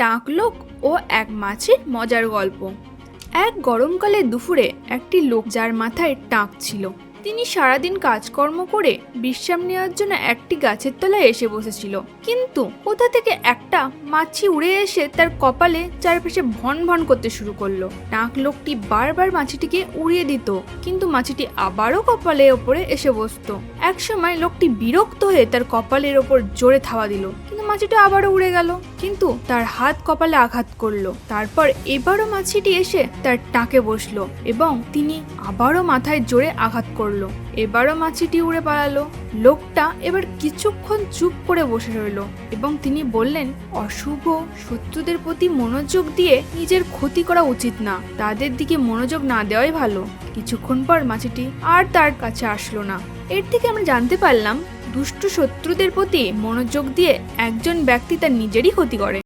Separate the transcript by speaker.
Speaker 1: টাক লোক ও এক মাছির মজার গল্প। এক গরমকালে দুপুরে একটি লোক, যার মাথায় টাক ছিল, তিনি সারাদিন কাজকর্ম করে বিশ্রাম নেওয়ার জন্য একটি গাছের তলায় এসে বসেছিল। কিন্তু কোথা থেকে একটা মাছি উড়ে এসে তার কপালে চারপাশে ভন ভন করতে শুরু করলো। টাক লোকটি বারবার মাছিটিকে উড়িয়ে দিত, কিন্তু মাছিটি আবারও কপালের ওপরে এসে বসতো। একসময় লোকটি বিরক্ত হয়ে তার কপালের ওপর জোরে থাবা দিল, কিন্তু মাছিটা আবারও উড়ে গেল, কিন্তু তার হাত কপালে আঘাত করলো। তারপর এবারও মাছিটি এসে তার টাকে বসলো এবং তিনি আবারও মাথায় জোরে আঘাত করলো। এবারও মাছিটি উড়ে পালালো। লোকটা এবার কিছুক্ষণ চুপ করে বসে রইল এবং তিনি বললেন, অশুভ শত্রুদের প্রতি মনোযোগ দিয়ে নিজের ক্ষতি করা উচিত না, তাদের দিকে মনোযোগ না দেওয়াই ভালো। কিছুক্ষণ পর মাছিটি আর তার কাছে আসলো না। এর থেকে আমরা জানতে পারলাম, দুষ্ট শত্রুদের প্রতি মনোযোগ দিয়ে একজন ব্যক্তি তার নিজেরই ক্ষতি করে।